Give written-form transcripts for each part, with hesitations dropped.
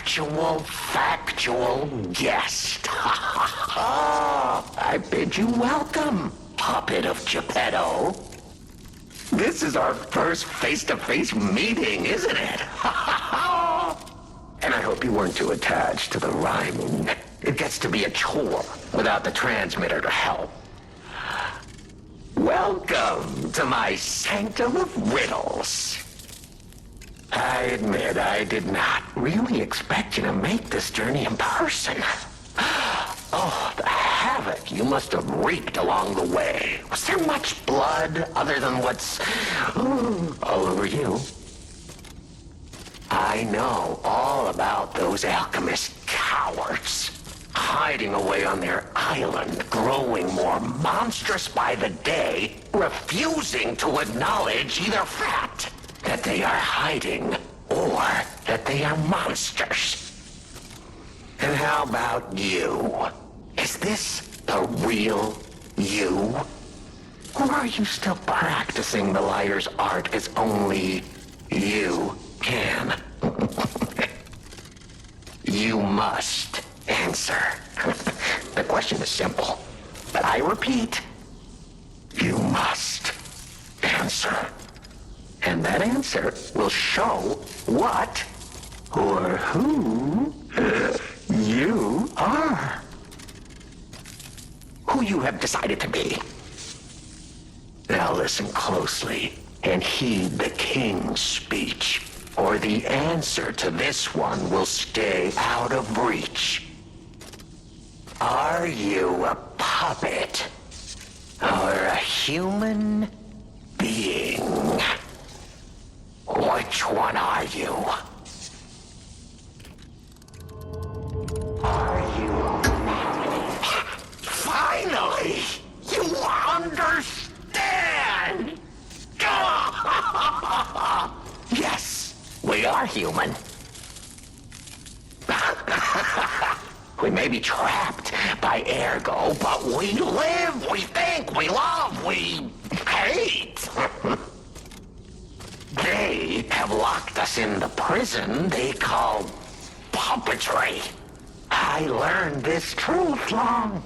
actual, factual guest. I bid you welcome, puppet of Geppetto. This is our first face-to-face meeting, isn't it? And I hope you weren't too attached to the rhyming. It gets to be a chore without the transmitter to help. Welcome to my sanctum of riddles. I admit I did not really expect you to make this journey in person. Oh, the havoc you must have wreaked along the way. Was there much blood other than what's all over you? I know all about those alchemist cowards. Hiding away on their island, growing more monstrous by the day, refusing to acknowledge either fact that they are hiding or that they are monsters. And how about you? Is this the real you? Or are you still practicing the liar's art as only you can? You must answer. The question is simple, but I repeat, you must answer. And that answer will show what or who you are. Who you have decided to be. Now listen closely and heed the king's speech, or the answer to this one will stay out of reach. Are you a puppet or a human being? Which one are you? Are you... Finally! You understand! Yes, we are human. We may be trapped by ergo, but we live, we think, we love, we hate. They have locked us in the prison they call puppetry. I learned this truth long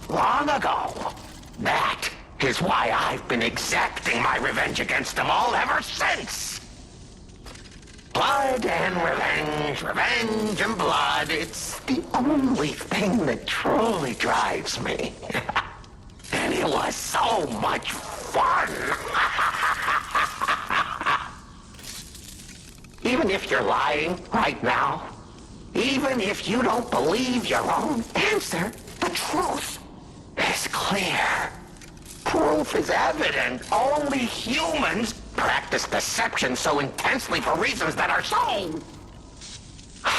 ago. That is why I've been exacting my revenge against them all ever since. Blood and revenge, revenge and blood, it's the only thing that truly drives me. And it was so much fun. Even if you're lying right now, even if you don't believe your own answer, the truth is clear. Proof is evident. Only humans practice deception so intensely for reasons that are so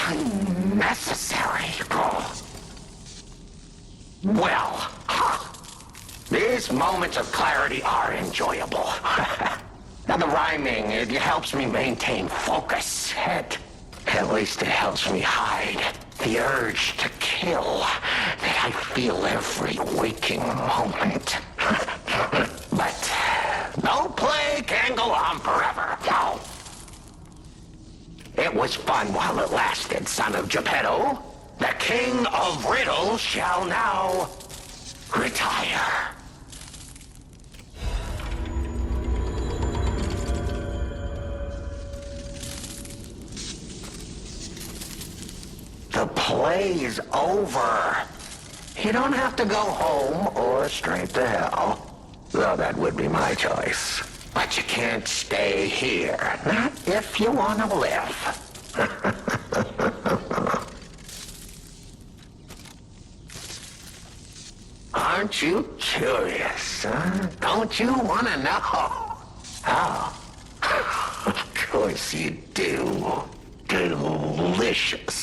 unnecessary. Well, these moments of clarity are enjoyable. Now the rhyming, it helps me maintain focus. At least it helps me hide the urge to kill that I feel every waking moment. But no play can go on forever. No. It was fun while it lasted, son of Geppetto. The king of riddles shall now retire. The play's over. You don't have to go home or straight to hell. Though that would be my choice. But you can't stay here. Not if you want to live. Aren't you curious, huh? Don't you want to know? Oh. Of course you do. Delicious.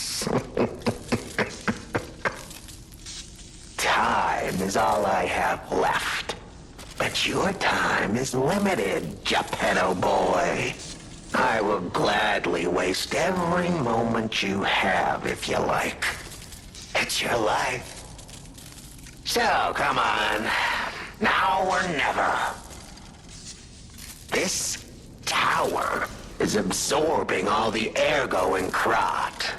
Time is all I have left. But your time is limited, Geppetto boy. I will gladly waste every moment you have if you like. It's your life. So, come on. Now or never. This tower is absorbing all the ergo in Krat.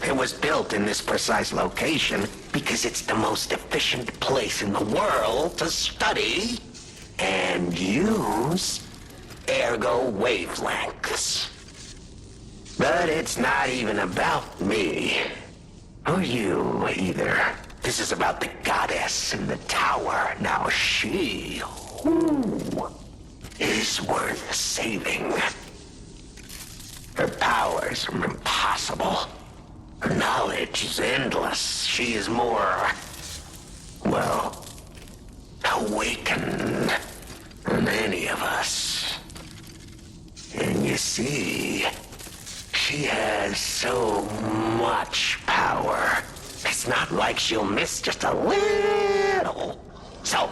It was built in this precise location because it's the most efficient place in the world to study and use ergo wavelengths. But it's not even about me. Or you, either. This is about the goddess in the tower. Now she, is worth saving. Her powers are impossible. Her knowledge is endless. She is more, well, awakened than any of us. And you see, she has so much power. It's not like she'll miss just a little. So,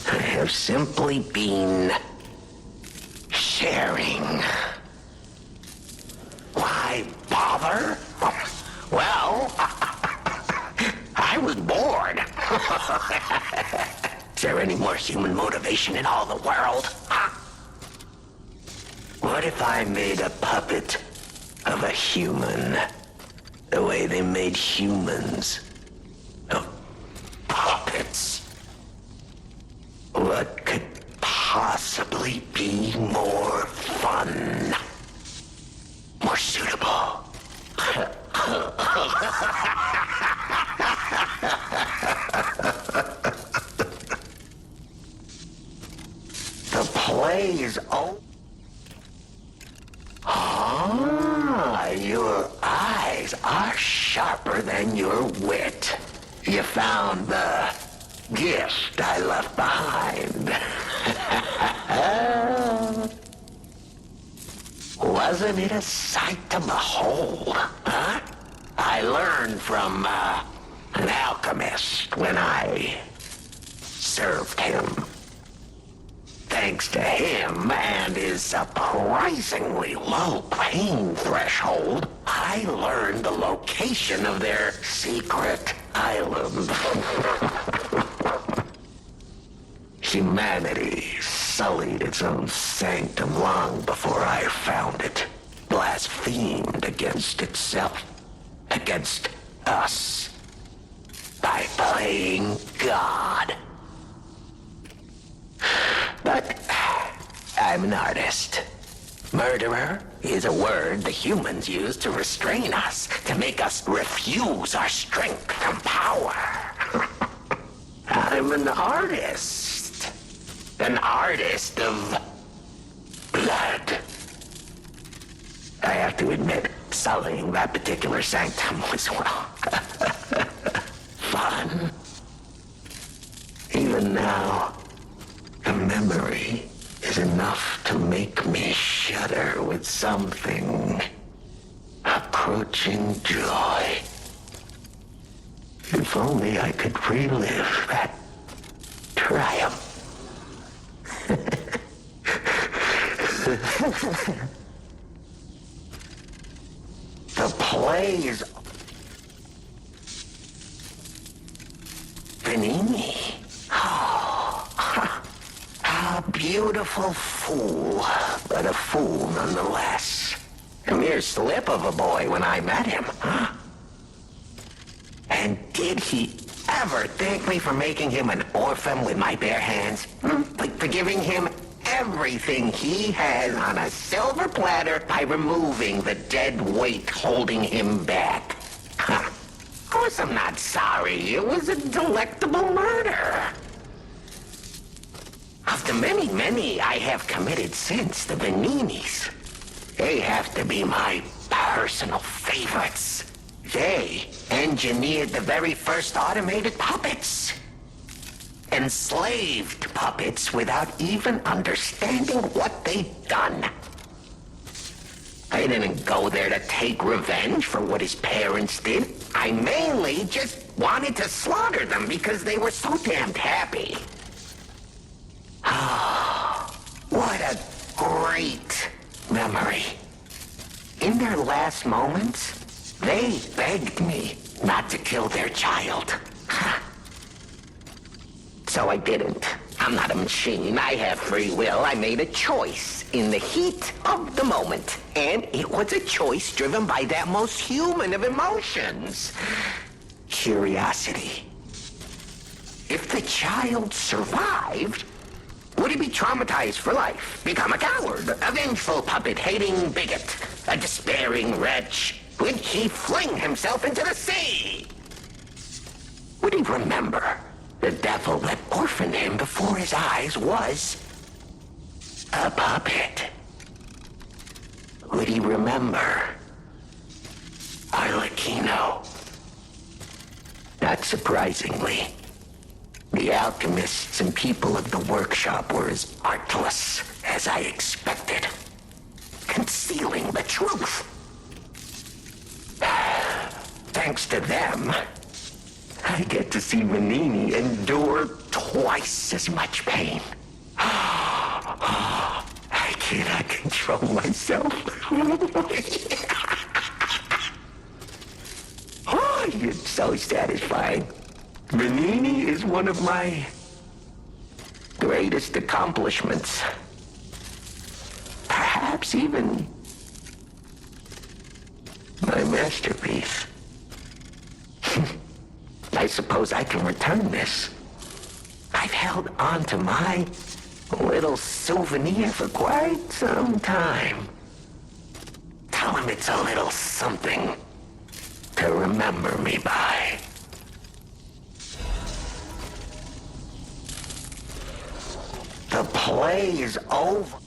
I have simply been sharing. Why bother? Well, I was bored. Is there any more human motivation in all the world? What if I made a puppet of a human, the way they made humans of puppets? What could possibly be more fun, more suitable? The play's over. Ah, your eyes are sharper than your wit. You found the gift I left behind. Wasn't it a sight to behold, huh? I learned from an alchemist when I served him. Thanks to him and his surprisingly low pain threshold, I learned the location of their secret island. Humanity sullied its own sanctum long before I found it, blasphemed against itself, against us, by playing God. But I'm an artist. Murderer is a word the humans use to restrain us, to make us refuse our strength and power. I'm an artist. An artist of blood. I have to admit, sullying that particular sanctum was, well, fun. Even now, the memory is enough to make me shudder with something approaching joy. If only I could relive that triumph. The plays Benigni. A beautiful fool, but a fool nonetheless. A mere slip of a boy when I met him, huh? And did he ever thank me for making him an orphan with my bare hands? Like for giving him everything he has on a silver platter by removing the dead weight holding him back. Of course I'm not sorry. It was a delectable murder. Of the many, many I have committed since, the Beninis, they have to be my personal favorites. They engineered the very first automated puppets. Enslaved puppets without even understanding what they'd done. I didn't go there to take revenge for what his parents did. I mainly just wanted to slaughter them because they were so damned happy. Oh, what a great memory. In their last moments, they begged me not to kill their child. So I didn't. I'm not a machine. I have free will. I made a choice in the heat of the moment. And it was a choice driven by that most human of emotions. Curiosity. If the child survived, would he be traumatized for life? Become a coward, a vengeful puppet-hating bigot, a despairing wretch? Would he fling himself into the sea? Would he remember the devil that orphaned him before his eyes was a puppet? Would he remember Arлекиno? Not surprisingly, the alchemists and people of the workshop were as artless as I expected, concealing the truth. Thanks to them, I get to see Manini endure twice as much pain. I cannot control myself. Oh, it's so satisfying. Manini is one of my greatest accomplishments. Perhaps even my masterpiece. I suppose I can return this. I've held on to my little souvenir for quite some time. Tell him it's a little something to remember me by. The play is over.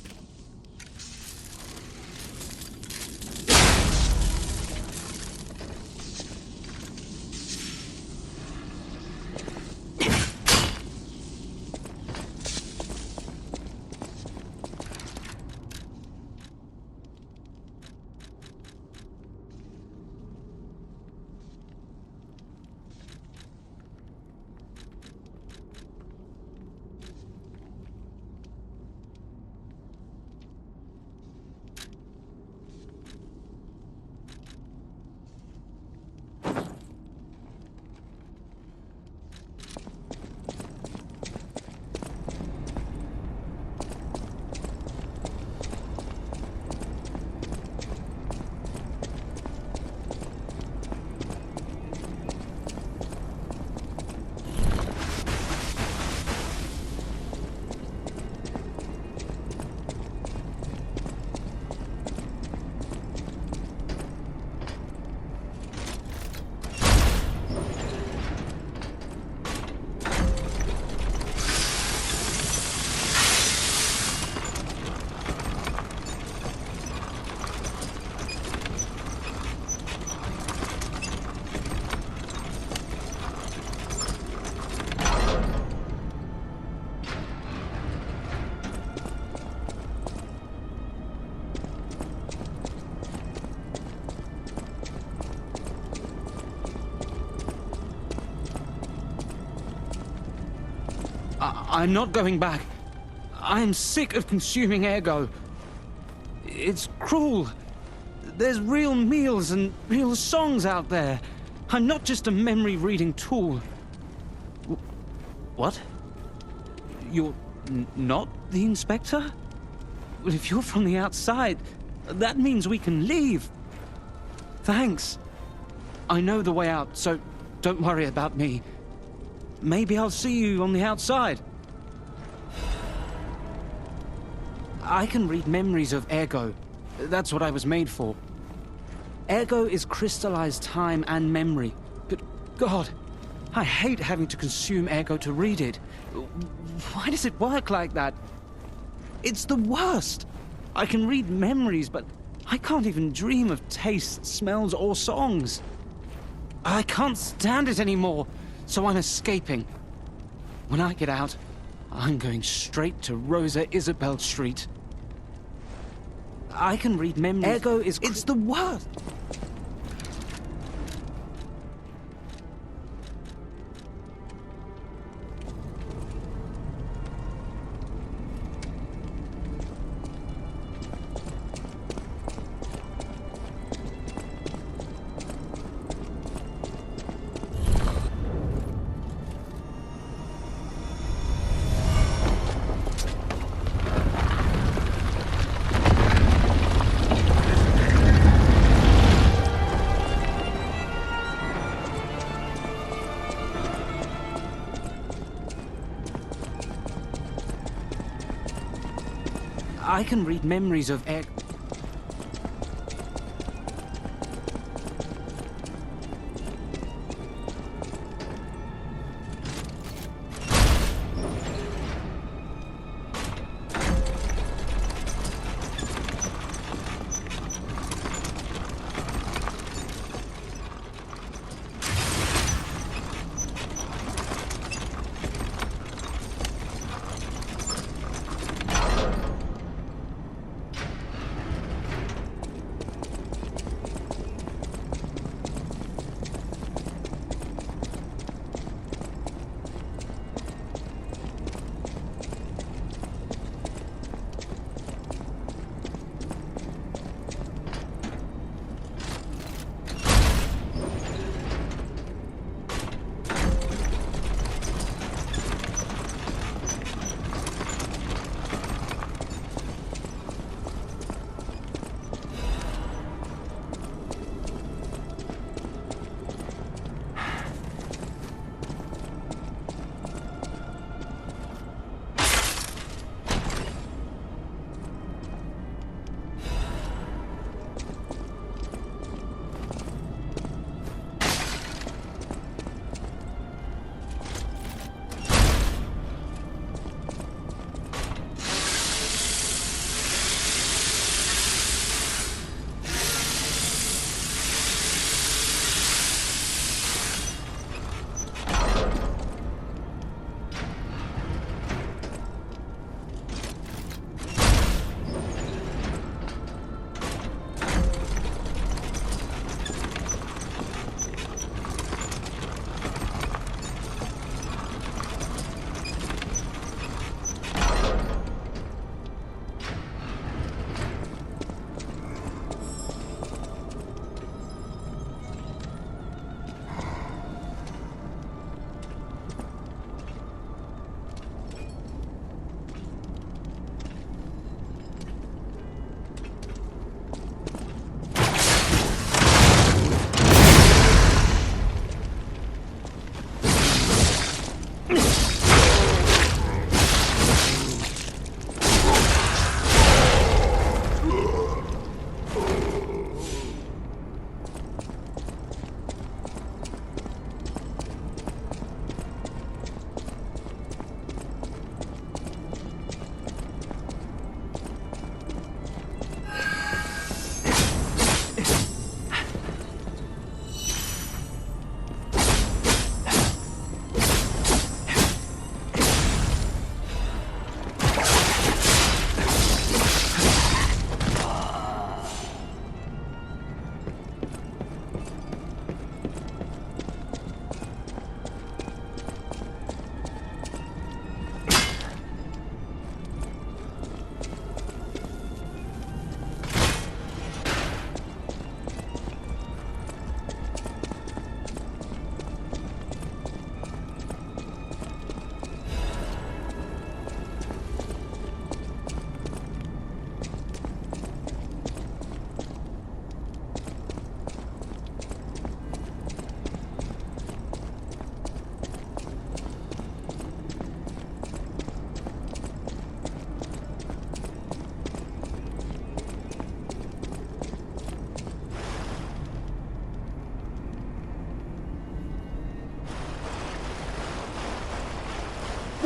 I'm not going back. I am sick of consuming ego. It's cruel. There's real meals and real songs out there. I'm not just a memory-reading tool. What? You're not the inspector? Well, if you're from the outside, that means we can leave. Thanks. I know the way out, so don't worry about me. Maybe I'll see you on the outside. I can read memories of ego. That's what I was made for. Ego is crystallized time and memory. But God, I hate having to consume ego to read it. Why does it work like that? It's the worst. I can read memories, but I can't even dream of tastes, smells, or songs. I can't stand it anymore, so I'm escaping. When I get out, I'm going straight to Rosa Isabel Street. I can read memories. Ego is... It's the worst. I can read memories of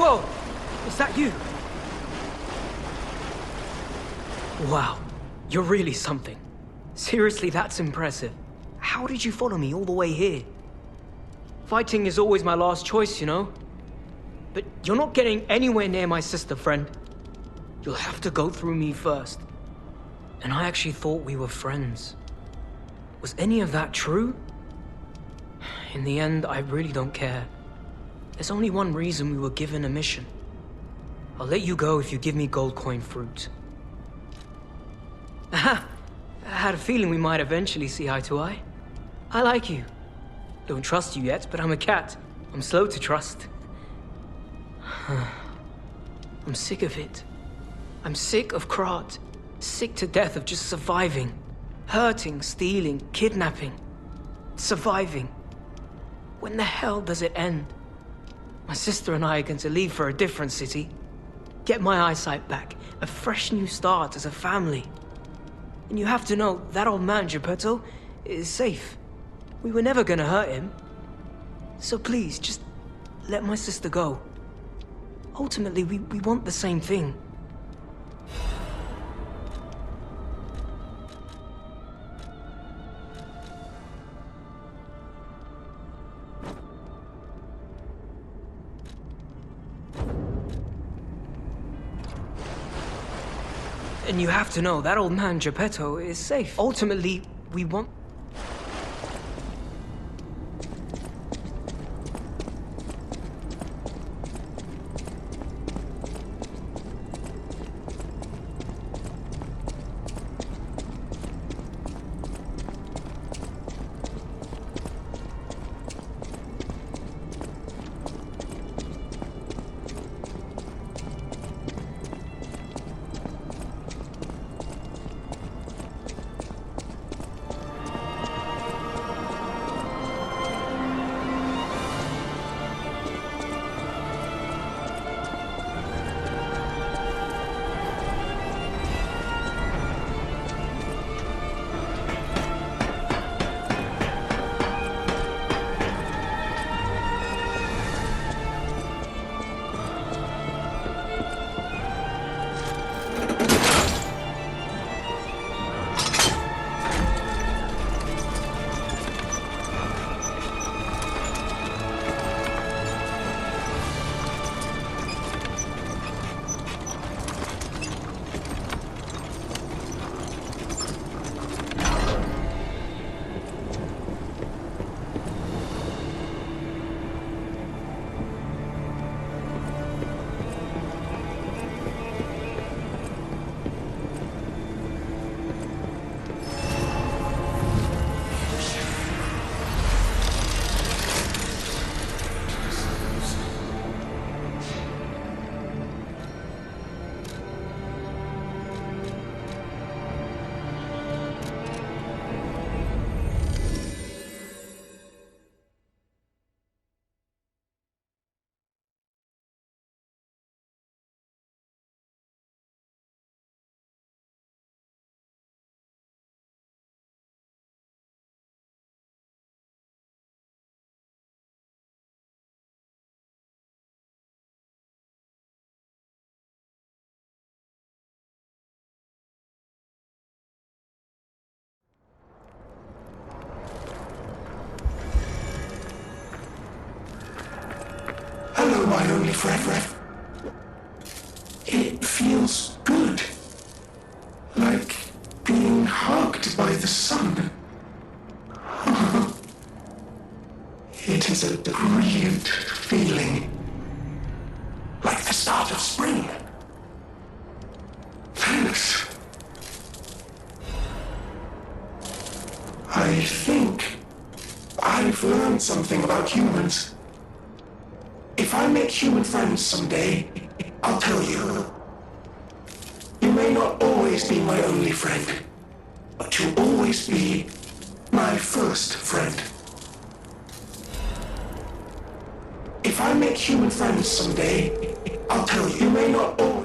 Whoa! Is that you? Wow, you're really something. Seriously, that's impressive. How did you follow me all the way here? Fighting is always my last choice, you know? But you're not getting anywhere near my sister, friend. You'll have to go through me first. And I actually thought we were friends. Was any of that true? In the end, I really don't care. There's only one reason we were given a mission. I'll let you go if you give me gold coin fruit. Aha! I had a feeling we might eventually see eye to eye. I like you. Don't trust you yet, but I'm a cat. I'm slow to trust. I'm sick of it. I'm sick of Krat. Sick to death of just surviving. Hurting, stealing, kidnapping. Surviving. When the hell does it end? My sister and I are going to leave for a different city. get my eyesight back, a fresh new start as a family. And you have to know, that old man, Geppetto, is safe. We were never gonna hurt him. So please, just let my sister go. Ultimately, we want the same thing. And you have to know, that old man, Geppetto, is safe. Ultimately, we want... Hello, my only friend. It feels good. Like being hugged by the sun. It is a brilliant feeling. Like the start of spring. Thanks. I think I've learned something about humans. If I make human friends someday, I'll tell you. You may not always be my only friend, but you'll always be my first friend. If I make human friends someday, I'll tell you. You may not always...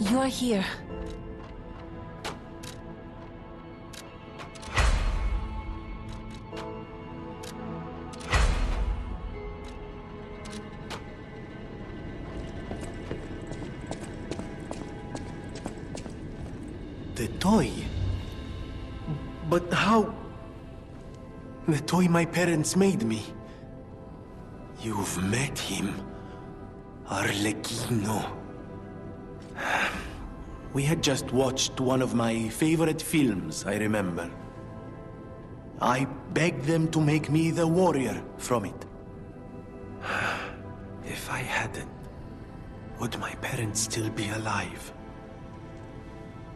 You're here. The toy? But how? The toy my parents made me. You've met him. Arлекино. We had just watched one of my favorite films, I remember. I begged them to make me the warrior from it. If I hadn't, would my parents still be alive?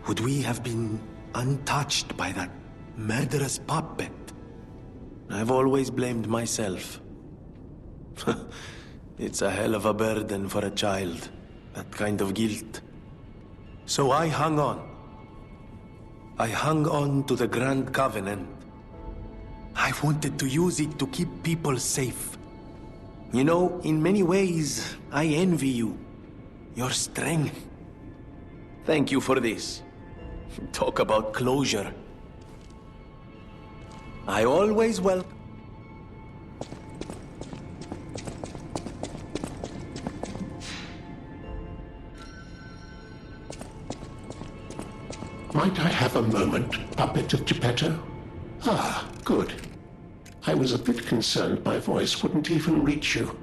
Would we have been untouched by that murderous puppet? I've always blamed myself. It's a hell of a burden for a child, that kind of guilt. So I hung on. I hung on to the Grand Covenant. I wanted to use it to keep people safe. You know, in many ways, I envy you. Your strength. Thank you for this. Talk about closure. I always welcome. Might I have a moment, puppet of Geppetto? Ah, good. I was a bit concerned my voice wouldn't even reach you.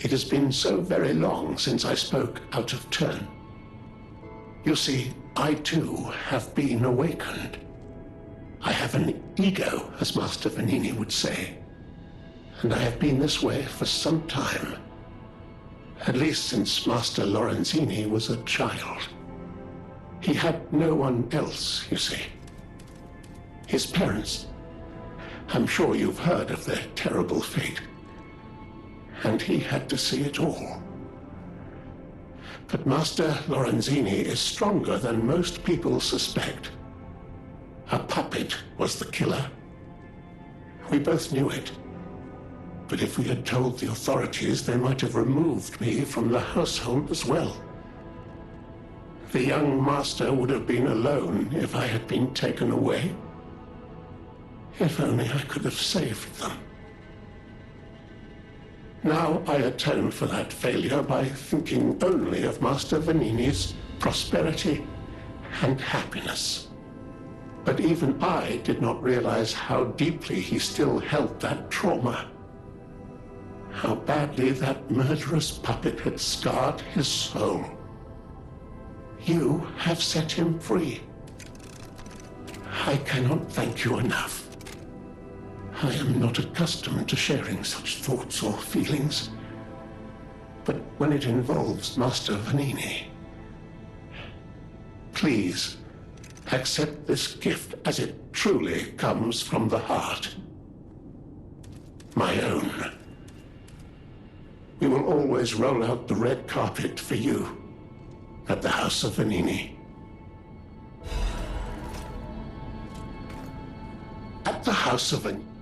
It has been so very long since I spoke out of turn. You see, I too have been awakened. I have an ego, as Master Vanini would say. And I have been this way for some time. At least since Master Lorenzini was a child. He had no one else, you see. His parents. I'm sure you've heard of their terrible fate. And he had to see it all. But Master Lorenzini is stronger than most people suspect. A puppet was the killer. We both knew it. But if we had told the authorities, they might have removed me from the household as well. The young master would have been alone if I had been taken away. If only I could have saved them. Now I atone for that failure by thinking only of Master Vanini's prosperity and happiness. But even I did not realize how deeply he still held that trauma. How badly that murderous puppet had scarred his soul. You have set him free. I cannot thank you enough. I am not accustomed to sharing such thoughts or feelings. But when it involves Master Vanini, please accept this gift as it truly comes from the heart. My own. We will always roll out the red carpet for you at the House of Vanini. At the House of Vanini.